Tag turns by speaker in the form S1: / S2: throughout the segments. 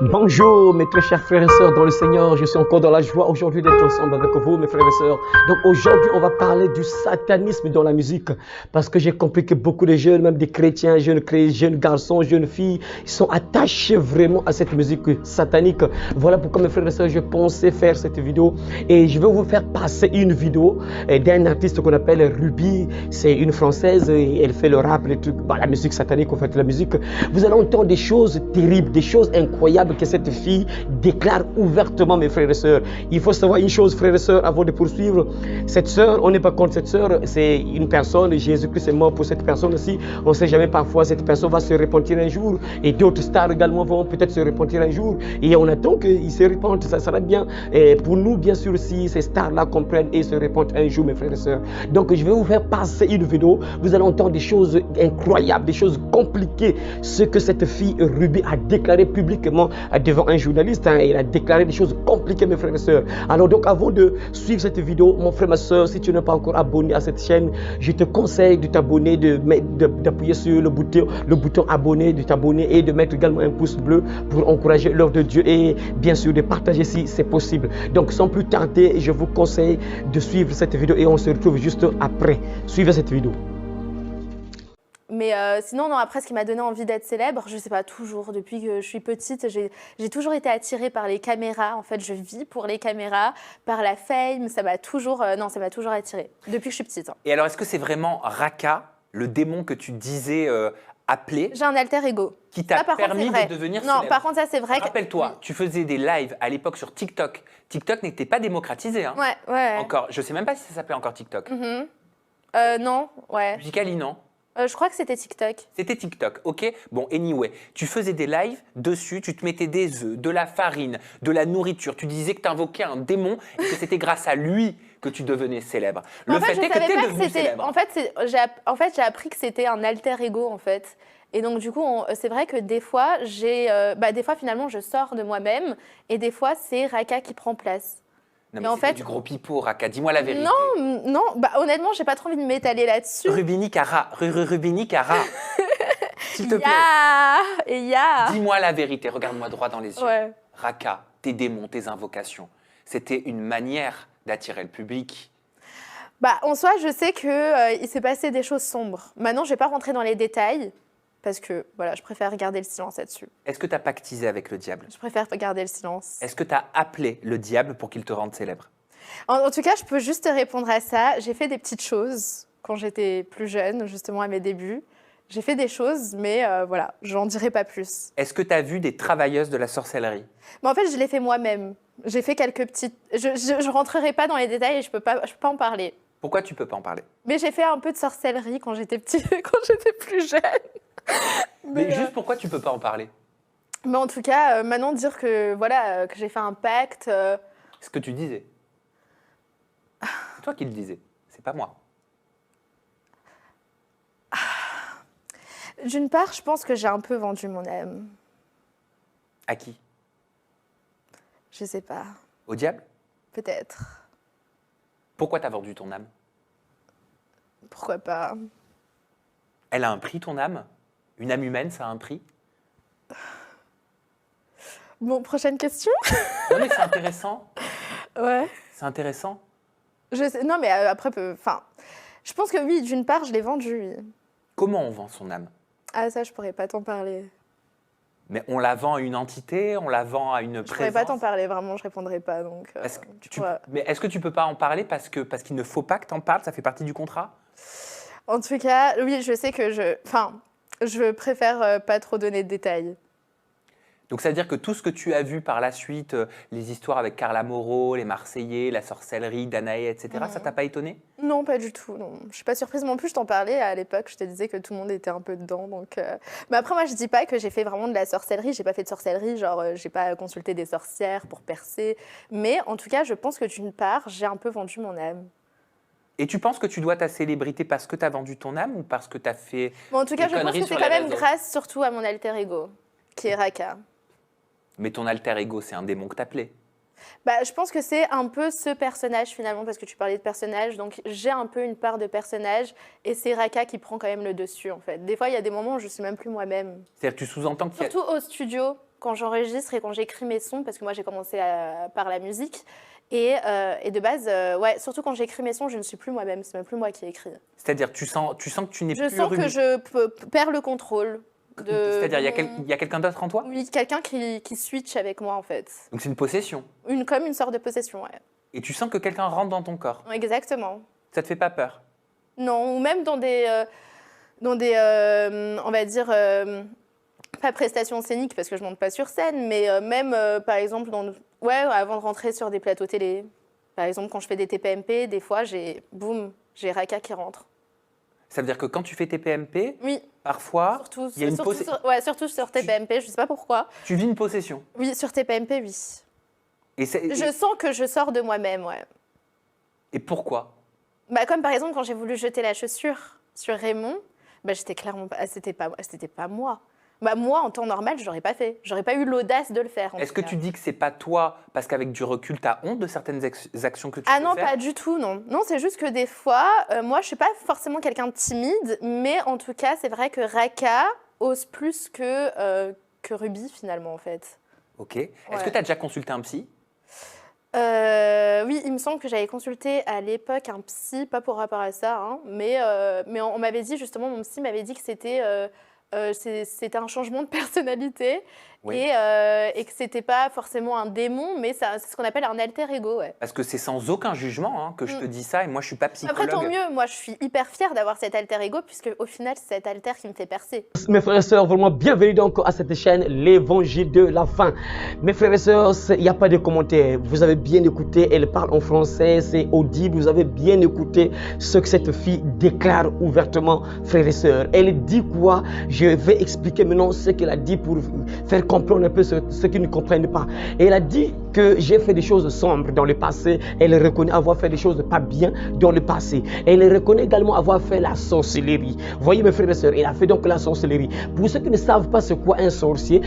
S1: Bonjour mes très chers frères et sœurs dans le Seigneur, je suis encore dans la joie aujourd'hui d'être ensemble avec vous mes frères et sœurs. Donc aujourd'hui on va parler du satanisme dans la musique parce que j'ai compris que beaucoup de jeunes, même des chrétiens, jeunes garçons, jeunes filles, ils sont attachés vraiment à cette musique satanique. Voilà pourquoi mes frères et sœurs je pensais faire cette vidéo et je vais vous faire passer une vidéo d'un artiste qu'on appelle Ruby. C'est une française et elle fait le rap, les trucs, la musique satanique en fait, la musique. Vous allez entendre des choses terribles, des choses incroyables que cette fille déclare ouvertement, mes frères et sœurs. Il faut savoir une chose, frères et sœurs, avant de poursuivre. Cette sœur, on n'est pas contre cette sœur, c'est une personne, Jésus-Christ est mort pour cette personne aussi. On ne sait jamais, parfois cette personne va se repentir un jour et d'autres stars également vont peut-être se repentir un jour et on attend qu'ils se repentent, ça sera bien. Et pour nous, bien sûr, si ces stars-là comprennent et se repentent un jour, mes frères et sœurs. Donc, je vais vous faire passer une vidéo. Vous allez entendre des choses incroyables, des choses compliquées, ce que cette fille Ruby a déclaré publiquement devant un journaliste. Il a déclaré des choses compliquées, mes frères et sœurs. Alors donc, avant de suivre cette vidéo, mon frère, ma sœur, si tu n'es pas encore abonné à cette chaîne, je te conseille de t'abonner, d'appuyer sur le bouton abonner, de t'abonner et de mettre également un pouce bleu pour encourager l'œuvre de Dieu et bien sûr de partager si c'est possible. Donc sans plus tarder, je vous conseille de suivre cette vidéo et on se retrouve juste après. Suivez cette vidéo.
S2: Mais sinon, non, après, ce qui m'a donné envie d'être célèbre, je sais pas, toujours, depuis que je suis petite, j'ai toujours été attirée par les caméras. En fait, je vis pour les caméras, par la fame, ça m'a toujours, non, ça m'a toujours attirée, depuis que je suis petite.
S3: Et alors, est-ce que c'est vraiment Raka, le démon que tu disais appeler,
S2: J'ai un alter ego.
S3: qui t'a permis
S2: de
S3: devenir
S2: célèbre? Non, par contre, ça, c'est vrai.
S3: Rappelle-toi, tu faisais des lives à l'époque sur TikTok. TikTok n'était pas démocratisé, hein.
S2: Ouais.
S3: Encore, je sais même pas si ça s'appelait encore TikTok.
S2: Non, ouais.
S3: Musicali, non.
S2: Je crois que c'était TikTok.
S3: C'était TikTok, ok. Bon, anyway, tu faisais des lives dessus, tu te mettais des œufs, de la farine, de la nourriture. Tu disais que tu invoquais un démon et que c'était grâce à lui que tu devenais célèbre. Le fait est que tu es devenu célèbre.
S2: En fait, j'ai appris que c'était un alter ego, en fait. Et donc, du coup, c'est vrai que des fois, finalement, je sors de moi-même et des fois, c'est Raka qui prend place.
S3: Non, mais c'était du gros pipeau, Raka. Dis-moi la vérité.
S2: Non, honnêtement, j'ai pas trop envie de m'étaler là-dessus.
S3: Rubini Cara, Rubini Cara. S'il te plaît. Dis-moi la vérité, regarde-moi droit dans les yeux.
S2: Ouais.
S3: Raka, tes démons, tes invocations, c'était une manière d'attirer le public.
S2: En soi, je sais qu'il s'est passé des choses sombres. Maintenant, je vais pas rentrer dans les détails. Parce que, voilà, je préfère garder le silence là-dessus.
S3: Est-ce que tu as pactisé avec le diable?
S2: Je préfère garder le silence.
S3: Est-ce que tu as appelé le diable pour qu'il te rende célèbre?
S2: En tout cas, je peux juste te répondre à ça. J'ai fait des petites choses quand j'étais plus jeune, justement à mes débuts. J'ai fait des choses, mais voilà, j'en dirai pas plus.
S3: Est-ce que tu as vu des travailleuses de la sorcellerie?
S2: En fait, je l'ai fait moi-même. J'ai fait quelques petites... Je rentrerai pas dans les détails et je peux pas en parler.
S3: Pourquoi tu peux pas en parler?
S2: Mais j'ai fait un peu de sorcellerie quand j'étais quand j'étais plus jeune.
S3: Mais juste pourquoi tu peux pas en parler?
S2: Mais en tout cas, maintenant dire que voilà que j'ai fait un pacte.
S3: Ce que tu disais. C'est toi qui le disais, c'est pas moi.
S2: D'une part, je pense que j'ai un peu vendu mon âme.
S3: À qui?
S2: Je sais pas.
S3: Au diable?
S2: Peut-être.
S3: Pourquoi t'as vendu ton âme?
S2: Pourquoi pas?
S3: Elle a un prix, ton âme? Une âme humaine, ça a un prix?
S2: Bon, prochaine question.
S3: Non mais c'est intéressant.
S2: Ouais.
S3: C'est intéressant.
S2: Non mais après, je pense que oui, d'une part, je l'ai vendu, oui.
S3: Comment on vend son âme?
S2: Ah ça, je pourrais pas t'en parler.
S3: Mais on la vend à une entité, on la vend à une présence.
S2: Je pourrais pas t'en parler, vraiment, je répondrai pas. Donc,
S3: mais est-ce que tu peux pas en parler parce qu'il ne faut pas que tu en parles? Ça fait partie du contrat?
S2: En tout cas, oui, je sais que je préfère pas trop donner de détails.
S3: Donc, ça veut dire que tout ce que tu as vu par la suite, les histoires avec Carla Moreau, les Marseillais, la sorcellerie, Danae, etc., ça t'a pas étonné? Non,
S2: pas du tout. Non. Je suis pas surprise non plus. Je t'en parlais à l'époque. Je te disais que tout le monde était un peu dedans. Donc, Mais après, moi, je dis pas que j'ai fait vraiment de la sorcellerie. J'ai pas fait de sorcellerie. Genre, j'ai pas consulté des sorcières pour percer. Mais en tout cas, je pense que d'une part, j'ai un peu vendu mon âme.
S3: Et tu penses que tu dois ta célébrité parce que tu as vendu ton âme ou parce que tu as fait
S2: en tout cas, je pense que c'est quand même grâce surtout à mon alter ego, qui est Raka.
S3: Mais ton alter ego, c'est un démon que t'appelais.
S2: Je pense que c'est un peu ce personnage finalement, parce que tu parlais de personnage, donc j'ai un peu une part de personnage et c'est Raka qui prend quand même le dessus en fait. Des fois, il y a des moments où je ne suis même plus moi-même.
S3: C'est-à-dire que tu sous-entends qu'il y a...
S2: Surtout au studio, quand j'enregistre et quand j'écris mes sons, parce que moi j'ai commencé par la musique. Et de base, ouais, surtout quand j'écris mes sons, je ne suis plus moi-même, c'est même plus moi qui écris.
S3: C'est-à-dire, tu sens que tu n'es plus
S2: Je sens que je perds le contrôle.
S3: C'est-à-dire, il y a quelqu'un d'autre en toi?
S2: Oui, quelqu'un qui switch avec moi en fait.
S3: Donc c'est une possession?
S2: Comme une sorte de possession, ouais.
S3: Et tu sens que quelqu'un rentre dans ton corps?
S2: Exactement.
S3: Ça te fait pas peur?
S2: Non, ou même dans des on va dire, pas prestations scéniques parce que je monte pas sur scène, mais même par exemple avant de rentrer sur des plateaux télé. Par exemple, quand je fais des TPMP, des fois j'ai Raka qui rentre.
S3: Ça veut dire que quand tu fais tes PMP,
S2: oui,
S3: parfois, il y a une possession.
S2: Surtout sur TPMP, je sais pas pourquoi.
S3: Tu vis une possession?
S2: Oui, sur TPMP, oui. Je sens que je sors de moi-même, ouais.
S3: Et pourquoi?
S2: Comme par exemple quand j'ai voulu jeter la chaussure sur Raymond, j'étais clairement pas, c'était pas moi. Moi, en temps normal, j'aurais pas fait. J'aurais pas eu l'audace de le faire.
S3: Est-ce que tu dis que c'est pas toi parce qu'avec du recul, tu as honte de certaines actions que tu fais?
S2: Ah non, pas du tout, non. Non, c'est juste que des fois, moi, je suis pas forcément quelqu'un de timide, mais en tout cas, c'est vrai que Raka ose plus que Ruby, finalement, en fait.
S3: Ok. Est-ce que tu as déjà consulté un psy?
S2: Oui, il me semble que j'avais consulté à l'époque un psy, pas pour rapport à ça, hein, mais on m'avait dit, justement, mon psy m'avait dit que c'était un changement de personnalité, oui. Et que c'était pas forcément un démon, mais c'est ce qu'on appelle un alter ego. Ouais.
S3: Parce que c'est sans aucun jugement que je te dis ça, et moi je suis pas psychologue.
S2: Après, tant mieux, moi je suis hyper fière d'avoir cet alter ego, puisque au final c'est cet alter qui me fait percer.
S1: Mes frères et sœurs, vraiment bienvenue donc à cette chaîne, l'évangile de la fin. Mes frères et sœurs, il n'y a pas de commentaires. Vous avez bien écouté, elle parle en français, c'est audible. Vous avez bien écouté ce que cette fille déclare ouvertement, frères et sœurs. Elle dit quoi? Je vais expliquer maintenant ce qu'elle a dit pour faire comprendre un peu ceux qui ne comprennent pas. Et elle a dit que j'ai fait des choses sombres dans le passé. Elle reconnaît avoir fait des choses pas bien dans le passé. Elle reconnaît également avoir fait la sorcellerie. Voyez mes frères et sœurs, elle a fait donc la sorcellerie. Pour ceux qui ne savent pas c'est quoi un sorcier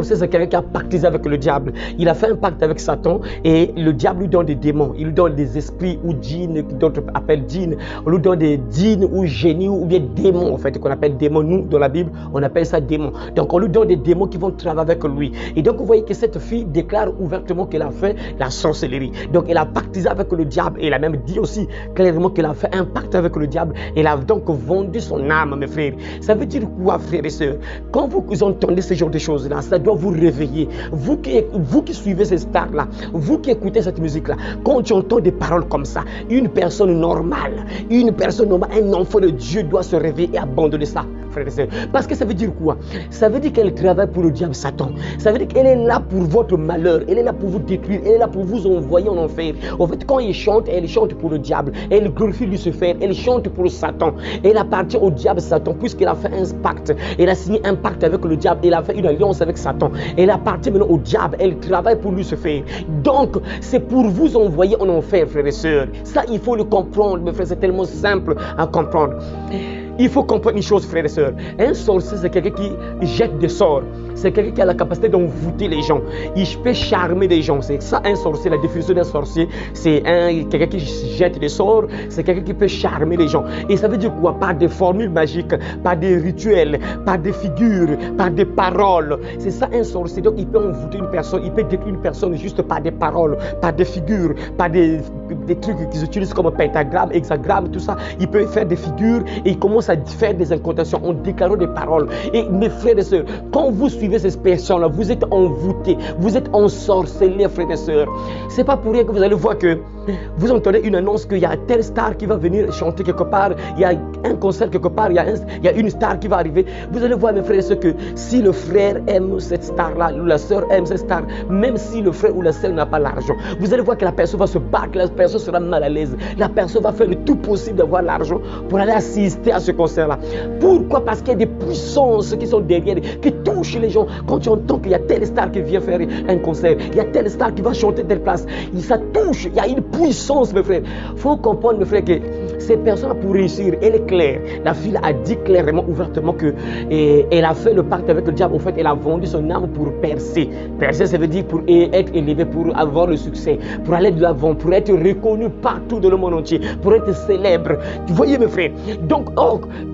S1: c'est quelqu'un qui a pactisé avec le diable. Il a fait un pacte avec Satan et le diable lui donne des démons. Il lui donne des esprits ou djinns, d'autres appellent djinns. On lui donne des djinns ou génies ou bien démons en fait, qu'on appelle démons. Nous, dans la Bible, on appelle ça démons. Donc on lui donne des démons qui vont travailler avec lui. Et donc vous voyez que cette fille déclare ouvertement qu'elle a fait la sorcellerie. Donc elle a pactisé avec le diable. Et elle a même dit aussi clairement qu'elle a fait un pacte avec le diable. Elle a donc vendu son âme, mes frères. Ça veut dire quoi, frères et sœurs? Quand vous entendez ce genre de choses-là, ça doit vous réveiller. Vous qui suivez ces stars-là, vous qui écoutez cette musique-là, quand tu entends des paroles comme ça, une personne normale, un enfant de Dieu doit se réveiller et abandonner ça, frères et sœurs. Parce que ça veut dire quoi? Ça veut dire qu'elle travaille pour le diable Satan. Ça veut dire qu'elle est là pour votre malheur. Elle est là pour vous détruire. Elle est là pour vous envoyer en enfer. En fait, quand elle chante pour le diable. Elle glorifie Lucifer. Elle chante pour Satan. Elle appartient au diable Satan puisqu'elle a fait un pacte. Elle a signé un pacte avec le diable. Elle a fait une alliance avec Satan. Elle appartient maintenant au diable. Elle travaille pour Lucifer. Donc, c'est pour vous envoyer en enfer, frères et sœurs. Ça, il faut le comprendre, mes frères. C'est tellement simple à comprendre. Il faut comprendre une chose, frères et sœurs. Un sorcier, c'est quelqu'un qui jette des sorts. C'est quelqu'un qui a la capacité d'envoûter les gens. Il peut charmer les gens. C'est ça un sorcier. La définition d'un sorcier, c'est quelqu'un qui jette des sorts. C'est quelqu'un qui peut charmer les gens. Et ça veut dire quoi? Par des formules magiques, par des rituels, par des figures, par des paroles. C'est ça un sorcier. Donc il peut envoûter une personne. Il peut détruire une personne juste par des paroles, par des figures, par des trucs qu'ils utilisent comme pentagramme, hexagramme, tout ça. Il peut faire des figures et il commence à faire des incantations en déclarant des paroles. Et mes frères et sœurs, quand vous suivez ces personnes-là, vous êtes envoûtés, vous êtes ensorcelés, frères et sœurs. C'est pas pour rien que vous allez voir que vous entendez une annonce qu'il y a telle star qui va venir chanter quelque part, il y a un concert quelque part, il y a une star qui va arriver. Vous allez voir, mes frères et sœurs, que si le frère aime cette star-là, ou la sœur aime cette star, même si le frère ou la sœur n'a pas l'argent, vous allez voir que la personne va se battre, la personne sera mal à l'aise, la personne va faire le tout possible d'avoir l'argent pour aller assister à ce concert-là. Pourquoi? Parce qu'il y a des puissances qui sont derrière, qui touchent les gens. Quand tu entends qu'il y a telle star qui vient faire un concert, il y a telle star qui va chanter telle place, ça touche, il y a une puissance, mes frères. Il faut comprendre, mes frères, que ces personnes pour réussir, elle est claire. La fille a dit clairement, ouvertement que elle a fait le pacte avec le diable. En fait, elle a vendu son âme pour percer. Percer, ça veut dire pour être élevé, pour avoir le succès, pour aller de l'avant, pour être reconnu partout dans le monde entier, pour être célèbre. Vous voyez mes frères? Donc,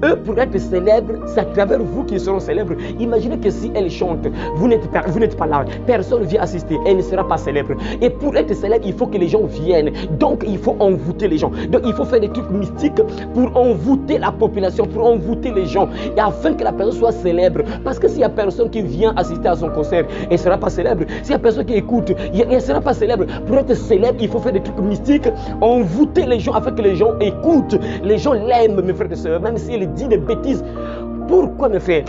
S1: eux, pour être célèbres, c'est à travers vous qu'ils seront célèbres. Imaginez que si elle chante, vous n'êtes pas là, personne ne vient assister, elle ne sera pas célèbre. Et pour être célèbre, il faut que les gens viennent. Donc, il faut envoûter les gens. Donc, il faut faire des trucs mystiques pour envoûter la population, pour envoûter les gens, et afin que la personne soit célèbre. Parce que s'il n'y a personne qui vient assister à son concert, elle ne sera pas célèbre. S'il n'y a personne qui écoute, elle ne sera pas célèbre. Pour être célèbre, il faut faire des trucs mystiques, envoûter les gens afin que les gens écoutent. Les gens l'aiment, mes frères et sœurs, même si elle dit des bêtises. Pourquoi, mes frères?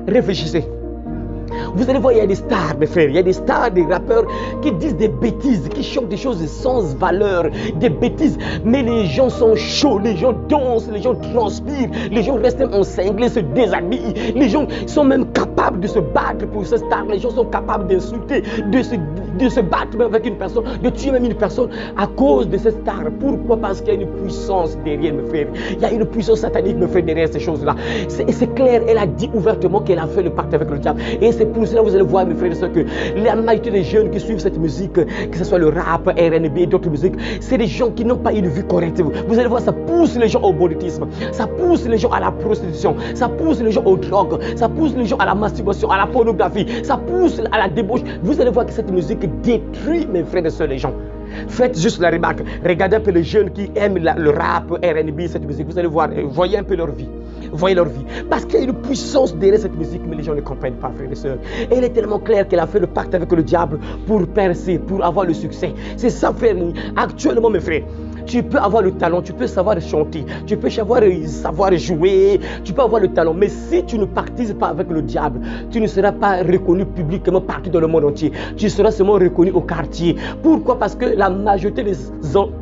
S1: Réfléchissez. Vous allez voir, il y a des stars, mes frères, il y a des stars, des rappeurs qui disent des bêtises, qui chantent des choses sans valeur, des bêtises. Mais les gens sont chauds, les gens dansent, les gens transpirent, les gens restent encinglés, se déshabillent. Les gens sont même capables de se battre pour ces stars. Les gens sont capables d'insulter, de se battre même avec une personne, de tuer même une personne à cause de ces stars. Pourquoi? Parce qu'il y a une puissance derrière, mes frères. Il y a une puissance satanique, mes frères, derrière ces choses-là. C'est clair, elle a dit ouvertement qu'elle a fait le pacte avec le diable. Et c'est pour cela que vous allez voir, mes frères et sœurs, que la majorité des jeunes qui suivent cette musique, que ce soit le rap, R&B et d'autres musiques, c'est des gens qui n'ont pas une vue correcte. Vous allez voir, ça pousse les gens au banditisme, ça pousse les gens à la prostitution, ça pousse les gens aux drogues, ça pousse les gens à la masturbation, à la pornographie, ça pousse à la débauche. Vous allez voir que cette musique détruit, mes frères et sœurs, les gens. Faites juste la remarque. Regardez un peu les jeunes qui aiment le rap, R&B, cette musique. Vous allez voir, voyez un peu leur vie. Voyez leur vie. Parce qu'il y a une puissance derrière cette musique, mais les gens ne comprennent pas, frères et sœurs. Elle est tellement claire qu'elle a fait le pacte avec le diable pour percer, pour avoir le succès. C'est ça, frère. Actuellement, mes frères, tu peux avoir le talent, tu peux savoir chanter, tu peux savoir jouer, tu peux avoir le talent. Mais si tu ne pactises pas avec le diable, tu ne seras pas reconnu publiquement partout dans le monde entier. Tu seras seulement reconnu au quartier. Pourquoi? Parce que la majorité de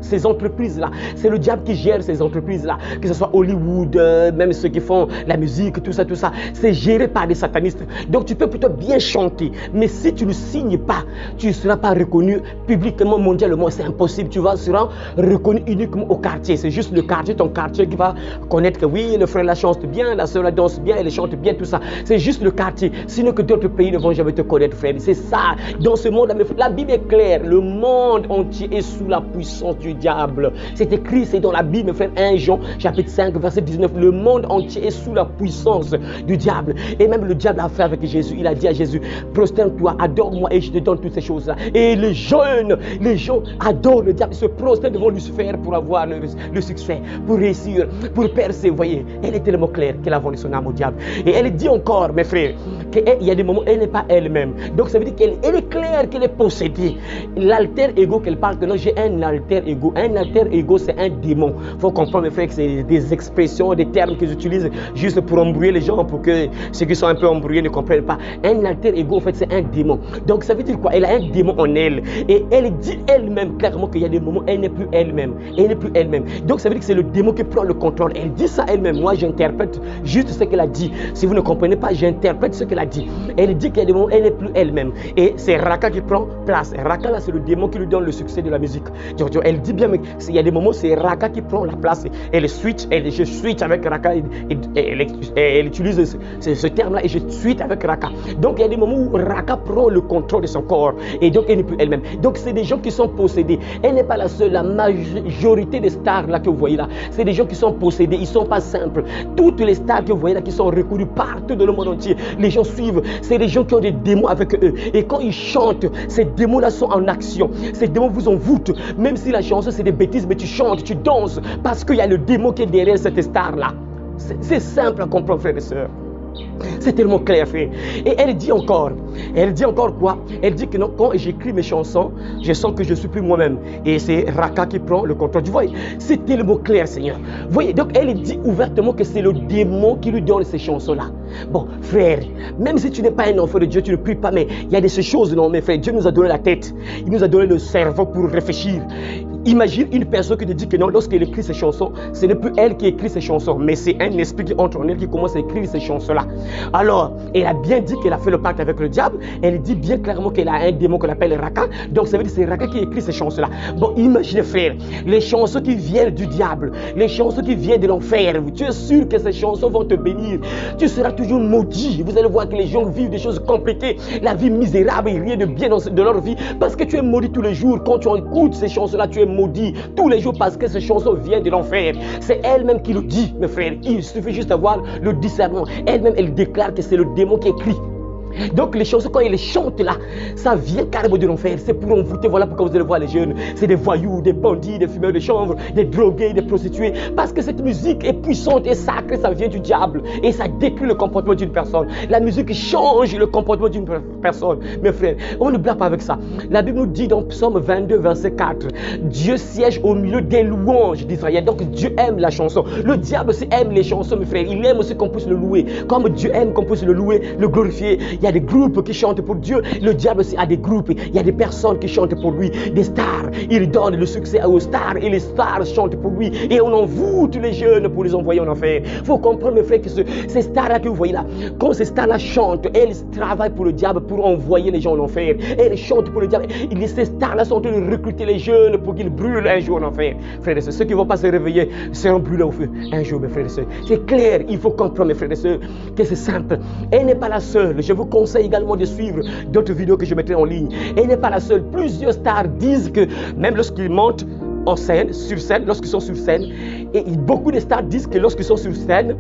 S1: ces entreprises-là, c'est le diable qui gère ces entreprises-là. Que ce soit Hollywood, même ceux qui font la musique, tout ça, c'est géré par des satanistes. Donc tu peux plutôt bien chanter. Mais si tu ne signes pas, tu ne seras pas reconnu publiquement, mondialement. C'est impossible. Tu seras reconnu uniquement au quartier. C'est juste le quartier, ton quartier qui va connaître que oui, le frère la chante bien, la soeur la danse bien, elle chante bien, tout ça. C'est juste le quartier. Sinon que d'autres pays ne vont jamais te connaître, frère. C'est ça. Dans ce monde, la Bible est claire. Le monde entier est sous la puissance du diable. C'est écrit, c'est dans la Bible, frère. 1 Jean, chapitre 5, verset 19. Le monde entier est sous la puissance du diable. Et même le diable a fait avec Jésus. Il a dit à Jésus, prosterne-toi, adore-moi et je te donne toutes ces choses-là. Et les jeunes, les gens adorent le diable. Ils se prosternent devant Lucifer pour avoir le succès, pour réussir, pour percer. Vous voyez, elle est tellement claire qu'elle a vendu son âme au diable. Et elle dit encore, mes frères, qu'il y a des moments où elle n'est pas elle-même. Donc ça veut dire qu'elle est claire qu'elle est possédée. L'alter ego qu'elle parle, que non, j'ai un alter ego. Un alter ego, c'est un démon. Il faut comprendre, mes frères, que c'est des expressions, des termes qu'ils utilisent juste pour embrouiller les gens, pour que ceux qui sont un peu embrouillés ne comprennent pas. Un alter ego, en fait, c'est un démon. Donc ça veut dire quoi? Elle a un démon en elle. Et elle dit elle-même clairement qu'il y a des moments où elle n'est plus elle-même. Elle n'est plus elle-même. Donc ça veut dire que c'est le démon qui prend le contrôle. Elle dit ça elle-même. Moi, j'interprète juste ce qu'elle a dit. Si vous ne comprenez pas, j'interprète ce qu'elle a dit. Elle dit qu'il y a des moments où elle n'est plus elle-même. Et c'est Raka qui prend place. Raka, là, c'est le démon qui lui donne le succès de la musique. Elle dit bien, mais il y a des moments où c'est Raka qui prend la place. Elle switch, je switch avec Raka. Elle utilise ce terme-là et je switch avec Raka. Donc il y a des moments où Raka prend le contrôle de son corps. Et donc elle n'est plus elle-même. Donc c'est des gens qui sont possédés. Elle n'est pas la seule. La majorité des stars là que vous voyez là, c'est des gens qui sont possédés. Ils ne sont pas simples. Toutes les stars que vous voyez là qui sont reconnues partout dans le monde entier, les gens suivent. C'est des gens qui ont des démons avec eux. Et quand ils chantent, ces démons-là sont en action. Ces démons vous envoûtent. Même si la chanson c'est des bêtises, mais tu chantes, tu danses. Parce qu'il y a le démon qui est derrière cette star-là. C'est simple à comprendre, frères et sœurs. C'est tellement clair, frère. Et elle dit encore quoi? Elle dit que non, quand j'écris mes chansons, je sens que je ne suis plus moi-même. Et c'est Raka qui prend le contrôle. Vous voyez, c'est tellement clair, Seigneur. Vous voyez, donc elle dit ouvertement que c'est le démon qui lui donne ces chansons-là. Bon, frère, même si tu n'es pas un enfant de Dieu, tu ne pries pas, mais il y a de ces choses, non, mes frères. Dieu nous a donné la tête, il nous a donné le cerveau pour réfléchir. imagine une personne qui te dit que non, lorsqu'elle écrit ses chansons, ce n'est plus elle qui écrit ses chansons, mais c'est un esprit qui entre en elle qui commence à écrire ces chansons-là. Alors, elle a bien dit qu'elle a fait le pacte avec le diable. Elle dit bien clairement qu'elle a un démon qu'on appelle Raka. Donc, ça veut dire que c'est Raka qui écrit ces chansons-là. Bon, imaginez, frère, les chansons qui viennent du diable, les chansons qui viennent de l'enfer. Tu es sûr que ces chansons vont te bénir. Tu seras toujours maudit. Vous allez voir que les gens vivent des choses compliquées, la vie misérable et rien de bien de leur vie, parce que tu es maudit tous les jours. Quand tu écoutes ces chansons-là, tu es maudit tous les jours parce que ces chansons viennent de l'enfer. C'est elle-même qui le dit, mes frères. Il suffit juste d'avoir le discernement. Elle-même, elle déclare que c'est le démon qui écrit. Donc les chansons, quand ils les chantent là, ça vient carrément de l'enfer. C'est pour envoûter. Voilà pourquoi vous allez voir les jeunes. C'est des voyous, des bandits, des fumeurs de chanvre, des drogués, des prostituées. Parce que cette musique est puissante et sacrée, ça vient du diable. Et ça détruit le comportement d'une personne. La musique change le comportement d'une personne. Mes frères, on ne blague pas avec ça. La Bible nous dit dans Psaume 22, verset 4, Dieu siège au milieu des louanges d'Israël. Donc Dieu aime la chanson. Le diable aussi aime les chansons, mes frères. Il aime aussi qu'on puisse le louer. Comme Dieu aime qu'on puisse le louer, le glorifier. Il y a des groupes qui chantent pour Dieu. Le diable aussi a des groupes. Il y a des personnes qui chantent pour lui. Des stars. Il donne le succès aux stars et les stars chantent pour lui. Et on envoûte les jeunes pour les envoyer en enfer. Il faut comprendre, mes frères, que ces stars-là que vous voyez là, quand ces stars-là chantent, elles travaillent pour le diable pour envoyer les gens en enfer. Elles chantent pour le diable. Ces stars-là sont en train de recruter les jeunes pour qu'ils brûlent un jour en enfer. Frères et sœurs, ceux qui ne vont pas se réveiller seront brûlés au feu un jour, mes frères et sœurs. C'est clair, il faut comprendre, mes frères et sœurs, que c'est simple. Elle n'est pas la seule. Je vous conseille également de suivre d'autres vidéos que je mettrai en ligne. Elle n'est pas la seule. Plusieurs stars disent que même lorsqu'ils montent en scène, sur scène, lorsqu'ils sont sur scène, et beaucoup de stars disent que lorsqu'ils sont sur scène,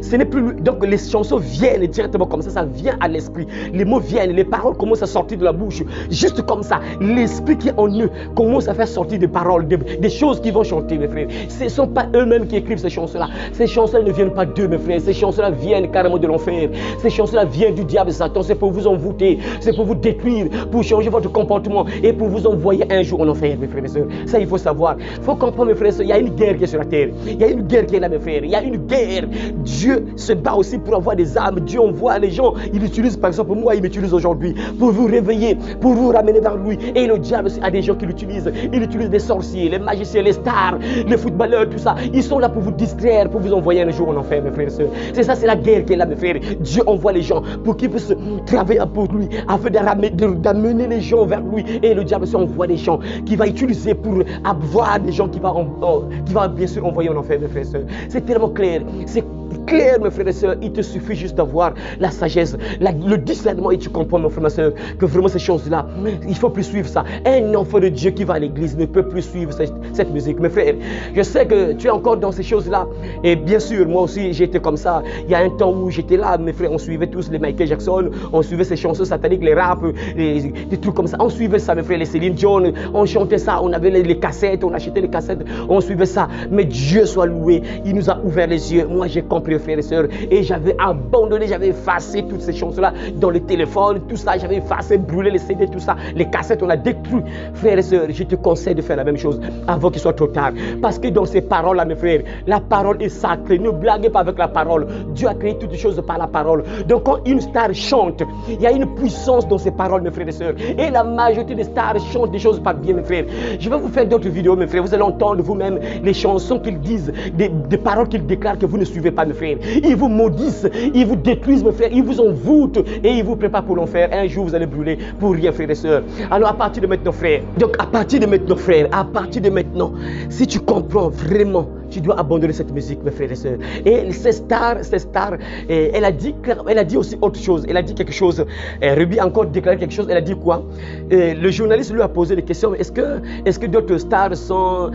S1: ce n'est plus. Donc les chansons viennent directement comme ça vient à l'esprit. Les mots viennent, les paroles commencent à sortir de la bouche. Juste comme ça, l'esprit qui est en eux commence à faire sortir des paroles, des choses qu'ils vont chanter, mes frères. Ce ne sont pas eux-mêmes qui écrivent ces chansons-là. Ces chansons-là ne viennent pas d'eux, mes frères. Ces chansons-là viennent carrément de l'enfer. Ces chansons-là viennent du diable, Satan. C'est pour vous envoûter, c'est pour vous détruire, pour changer votre comportement et pour vous envoyer un jour en enfer, mes frères et sœurs. Ça, il faut savoir. Il faut comprendre, mes frères et sœurs, il y a une guerre qui est sur la terre. Il y a une guerre qui est là, mes frères. Il y a une guerre. Dieu se bat aussi pour avoir des âmes. Dieu envoie les gens. Il utilise, par exemple, moi, il m'utilise aujourd'hui pour vous réveiller, pour vous ramener vers lui. Et le diable aussi a des gens qui l'utilisent. Il utilise des sorciers, les magiciens, les stars, les footballeurs, tout ça. Ils sont là pour vous distraire, pour vous envoyer un jour en enfer, mes frères et sœurs. C'est ça, c'est la guerre qui est là, mes frères. Dieu envoie les gens pour qu'ils puissent travailler pour lui, afin d'amener les gens vers lui. Et le diable aussi envoie des gens qu'il va utiliser pour avoir des gens qui va bien sûr envoyer en enfer, mes frères et sœurs. C'est tellement clair. C'est clair, mes frères et sœurs. Il te suffit juste d'avoir la sagesse, le discernement, et tu comprends, mon frère, ma sœur, que vraiment ces choses-là, il ne faut plus suivre ça. Un enfant de Dieu qui va à l'église ne peut plus suivre cette musique. Mes frères, je sais que tu es encore dans ces choses-là. Et bien sûr, moi aussi, j'étais comme ça. Il y a un temps où j'étais là, mes frères, on suivait tous les Michael Jackson, on suivait ces chansons sataniques, les raps, des trucs comme ça. On suivait ça, mes frères, les Céline Dion, on chantait ça, on avait les cassettes, on achetait les cassettes, on suivait ça. Mais Dieu soit loué, il nous a ouvert les yeux. Moi, j'ai compris, frères et sœurs, et j'avais abandonné, j'avais effacé toutes ces chansons-là dans le téléphone, tout ça, j'avais effacé, brûlé les CD, tout ça, les cassettes, on a détruit. Frères et sœurs, je te conseille de faire la même chose avant qu'il soit trop tard. Parce que dans ces paroles-là, mes frères, la parole est sacrée. Ne blaguez pas avec la parole. Dieu a créé toutes les choses par la parole. Donc quand une star chante, il y a une puissance dans ces paroles, mes frères et sœurs. Et la majorité des stars chantent des choses pas bien, mes frères. Je vais vous faire d'autres vidéos, mes frères. Vous allez entendre vous-même les chansons qu'ils disent, des paroles qu'ils déclarent que vous ne suivez pas, mes frères. Ils vous maudissent, ils vous détruisent, mes frères. Ils vous envoûtent et ils vous préparent pour l'enfer. Un jour, vous allez brûler pour rien, frères et sœurs. Alors à partir de maintenant, frères, donc à partir de maintenant, frères, à partir de maintenant, si tu comprends vraiment, tu dois abandonner cette musique, mes frères et sœurs. Et ces stars, elle a dit aussi autre chose. Elle a dit quelque chose. Ruby a encore déclaré quelque chose. Elle a dit quoi? Le journaliste lui a posé des questions. Est-ce que d'autres stars sont...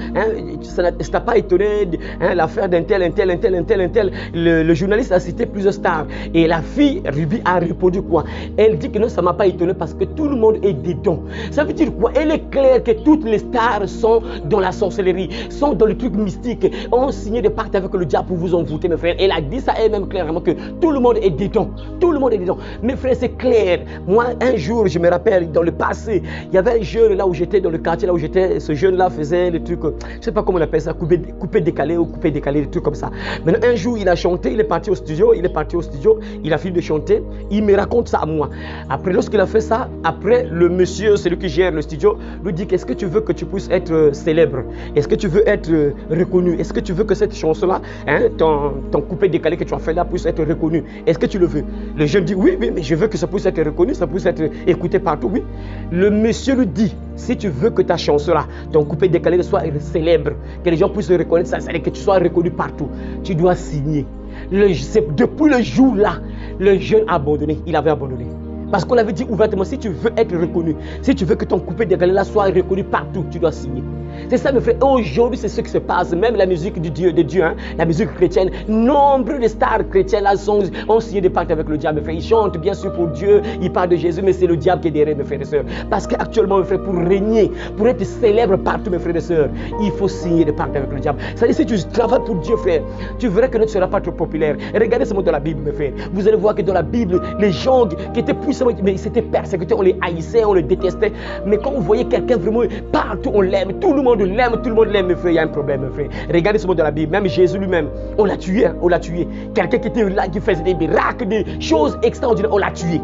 S1: ça ne t'a pas étonné l'affaire d'un tel. Le journaliste a cité plusieurs stars. Et la fille, Ruby, a répondu quoi? Elle dit que non, ça ne m'a pas étonné parce que tout le monde est dedans. Ça veut dire quoi? Elle est claire que toutes les stars sont dans la sorcellerie, sont dans le truc mystique. ont signé des pactes avec le diable pour vous envoûter, mes frères. Elle a dit ça elle-même clairement que tout le monde est dedans. Tout le monde est dedans. Mes frères, c'est clair. Moi, un jour, je me rappelle, dans le passé, il y avait un jeune là où j'étais, dans le quartier là où j'étais. Ce jeune-là faisait des trucs, je ne sais pas comment on appelle ça, coupé décalé ou coupé décalé, des trucs comme ça. Maintenant, un jour, il a chanté, il est parti au studio, il a fini de chanter, il me raconte ça à moi. Après, lorsqu'il a fait ça, après, le monsieur, celui qui gère le studio, lui dit, est-ce que tu veux que tu puisses être célèbre? Est-ce que tu veux être reconnu? Est-ce que tu veux que cette chanson-là, hein, ton coupé décalé que tu as fait là, puisse être reconnu? Est-ce que tu le veux? Le jeune dit, oui, mais je veux que ça puisse être reconnu, ça puisse être écouté partout, oui. Le monsieur lui dit, si tu veux que ta chanson-là, ton coupé décalé soit célèbre, que les gens puissent reconnaître ça, c'est-à-dire que tu sois reconnu partout, tu dois signer. Depuis le jour-là, le jeune a abandonné, il avait abandonné. Parce qu'on avait dit ouvertement, si tu veux être reconnu, si tu veux que ton coupé décalé là soit reconnu partout, tu dois signer. C'est ça, mes frères. Aujourd'hui, c'est ce qui se passe. Même la musique de Dieu, hein, la musique chrétienne, nombre de stars chrétiennes là ont signé des pactes avec le diable, mes frères. Ils chantent bien sûr pour Dieu, ils parlent de Jésus, mais c'est le diable qui est derrière, mes frères et sœurs. Parce qu'actuellement, mes frères, pour régner, pour être célèbre partout, mes frères et sœurs, il faut signer des pactes avec le diable. C'est-à-dire, si tu travailles pour Dieu, frère, tu verras que tu ne seras pas trop populaire. Et regardez ce mot dans la Bible, mes frères. Vous allez voir que dans la Bible, les gens qui étaient puissamment, mais ils s'étaient persécutés, on les haïssait, on les détestait. Mais quand vous voyez quelqu'un vraiment partout, on l'aime, tout le monde l'aime, tout le monde l'aime, mes frères, il y a un problème, mes frères. Regardez ce mot dans la Bible, même Jésus lui-même, on l'a tué, hein, on l'a tué. Quelqu'un qui était là, qui faisait des miracles, des choses extraordinaires, on l'a tué.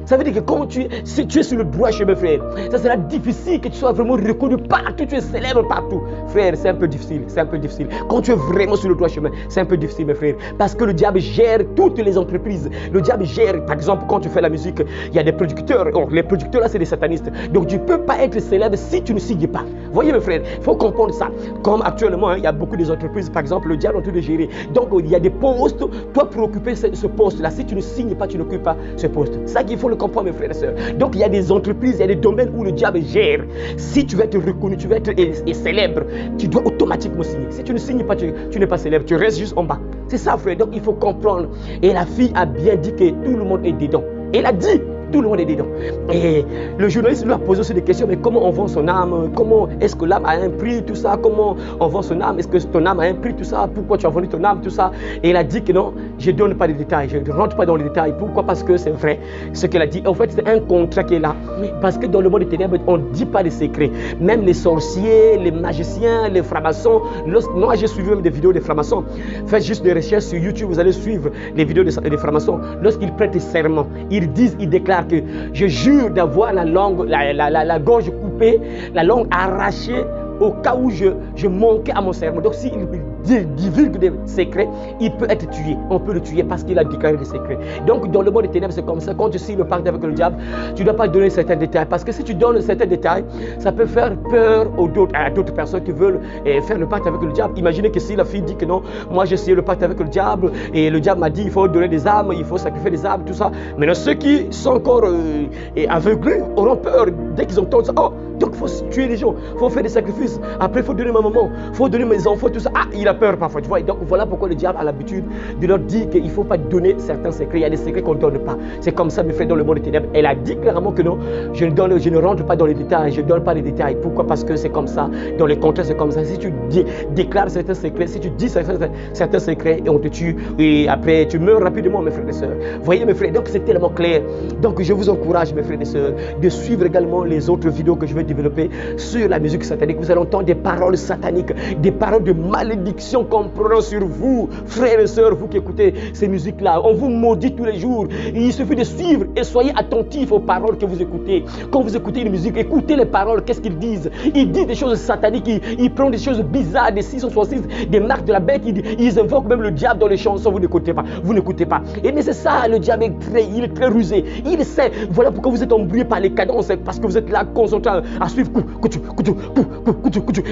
S1: Ça veut dire que quand si tu es sur le droit chemin, frère, ça sera difficile que tu sois vraiment reconnu partout, tu es célèbre partout. Frère, c'est un peu difficile, c'est un peu difficile. Quand tu es vraiment sur le droit chemin, c'est un peu difficile, mes frères. Parce que le diable gère toutes les entreprises. Le diable gère, par exemple, quand tu fais la musique, il y a des producteurs. Or, les producteurs là, c'est des satanistes. Donc, tu ne peux pas être célèbre si tu ne signes pas. Voyez, mes frères, il faut comprendre ça. Comme actuellement, hein, il y a beaucoup d'entreprises, par exemple, le diable est en train de gérer. Donc, il y a des postes. Toi, pour occuper ce poste-là, si tu ne signes pas, tu n'occupes pas ce poste. C'est ça qu'il faut le comprendre, mes frères et sœurs. Donc il y a des entreprises, il y a des domaines où le diable gère. Si tu veux être reconnu, tu veux être célèbre, tu dois automatiquement signer. Si tu ne signes pas, tu n'es pas célèbre, tu restes juste en bas. C'est ça, frère. Donc il faut comprendre. Et la fille a bien dit que tout le monde est dedans. Elle a dit, tout le monde est dedans. Et le journaliste lui a posé aussi des questions, mais comment on vend son âme? Comment est-ce que l'âme a un prix, tout ça? Comment on vend son âme? Est-ce que ton âme a un prix, tout ça? Pourquoi tu as vendu ton âme, tout ça? Et elle a dit que non, je ne donne pas de détails, je ne rentre pas dans les détails. Pourquoi? Parce que c'est vrai ce qu'elle a dit. En fait, c'est un contrat qui est là. Parce que dans le monde des ténèbres, on ne dit pas de secrets. Même les sorciers, les magiciens, les francs-maçons. Moi, j'ai suivi même des vidéos des francs-maçons. Faites juste des recherches sur YouTube, vous allez suivre les vidéos des francs-maçons. Lorsqu'ils prêtent serment, ils disent, ils déclarent que je jure d'avoir la langue, la gorge coupée, la langue arrachée au cas où je manquais à mon serment. Donc s'il divulgue des secrets, il peut être tué. On peut le tuer parce qu'il a déclaré des secrets. Donc dans le monde des ténèbres, c'est comme ça. Quand tu signes le pacte avec le diable, tu ne dois pas donner certains détails. Parce que si tu donnes certains détails, ça peut faire peur à d'autres personnes qui veulent faire le pacte avec le diable. Imaginez que si la fille dit que non, moi j'ai signé le pacte avec le diable et le diable m'a dit il faut donner des âmes, il faut sacrifier des âmes, tout ça. Maintenant ceux qui sont encore aveuglés auront peur dès qu'ils entendent ça. Oh, donc il faut tuer les gens, il faut faire des sacrifices. Après il faut donner ma maman, il faut donner mes enfants, tout ça. Ah, il a peur parfois, tu vois. Et donc voilà pourquoi le diable a l'habitude de leur dire qu'il ne faut pas donner certains secrets. Il y a des secrets qu'on ne donne pas. C'est comme ça, mes frères, dans le monde des ténèbres. Elle a dit clairement que non, je ne rentre pas dans les détails, je ne donne pas les détails. Pourquoi? Parce que c'est comme ça. Dans les contrats, c'est comme ça. Si tu déclares certains secrets, si tu dis certains secrets et on te tue, et après tu meurs rapidement, mes frères et sœurs. Voyez, mes frères, donc c'est tellement clair. Donc je vous encourage, mes frères et sœurs, de suivre également les autres vidéos que je vais développer sur la musique satanique. Vous allez entendre des paroles sataniques, des paroles de malédiction qu'on prononce sur vous, frères et sœurs, vous qui écoutez ces musiques-là. On vous maudit tous les jours. Il suffit de suivre et soyez attentifs aux paroles que vous écoutez. Quand vous écoutez une musique, écoutez les paroles, qu'est-ce qu'ils disent? Ils disent des choses sataniques, ils prennent des choses bizarres, des 666, des marques de la bête, ils invoquent même le diable dans les chansons, vous n'écoutez pas, vous n'écoutez pas. Et mais c'est ça, le diable il est très rusé, il sait, voilà pourquoi vous êtes embrouillé par les cadences, parce que vous êtes là concentré à suivre,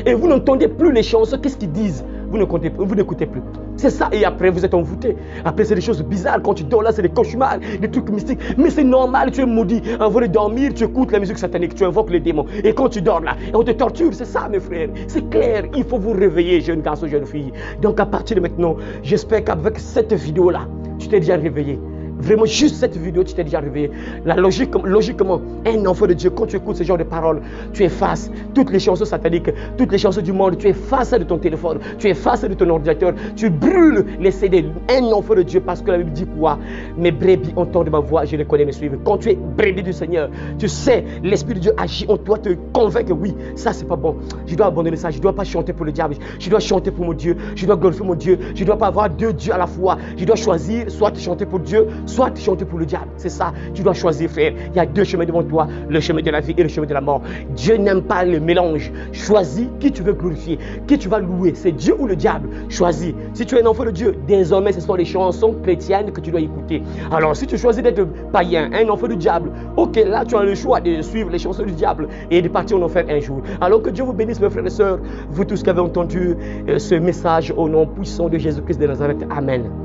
S1: et vous n'entendez plus les chansons, qu'est-ce qu'ils disent? Vous n'écoutez plus. C'est ça, et après vous êtes envoûté. Après c'est des choses bizarres, quand tu dors là c'est des cauchemars, des trucs mystiques. Mais c'est normal, tu es maudit. Avant de dormir, tu écoutes la musique satanique, tu invoques les démons. Et quand tu dors là, on te torture, c'est ça mes frères. C'est clair, il faut vous réveiller, jeunes garçons, jeunes filles. Donc à partir de maintenant, j'espère qu'avec cette vidéo là, tu t'es déjà réveillé. vraiment juste cette vidéo, tu t'es déjà réveillé. Logiquement, un enfant de Dieu, quand tu écoutes ce genre de paroles, tu effaces toutes les chansons sataniques, toutes les chansons du monde, tu effaces de ton téléphone, tu effaces de ton ordinateur, tu brûles les CD. Un enfant de Dieu, parce que la Bible dit quoi? Mes brebis entendent ma voix, je les connais, me suivent. Quand tu es brebis du Seigneur, tu sais, l'Esprit de Dieu agit en toi, te convainc que oui, ça c'est pas bon. Je dois abandonner ça, je ne dois pas chanter pour le diable, je dois chanter pour mon Dieu, je dois glorifier mon Dieu, je ne dois pas avoir deux dieux à la fois. Je dois choisir, soit chanter pour Dieu, soit chanter pour le diable. C'est ça, tu dois choisir, frère. Il y a deux chemins devant toi, le chemin de la vie et le chemin de la mort. Dieu n'aime pas le mélange. Choisis qui tu veux glorifier, qui tu vas louer, c'est Dieu ou le diable. Choisis. Si tu es un enfant de Dieu, désormais ce sont les chansons chrétiennes que tu dois écouter. Alors si tu choisis d'être païen, un enfant du diable, ok, là tu as le choix de suivre les chansons du diable et de partir en enfer un jour. Alors que Dieu vous bénisse, mes frères et sœurs, vous tous qui avez entendu ce message au nom puissant de Jésus-Christ de Nazareth. Amen.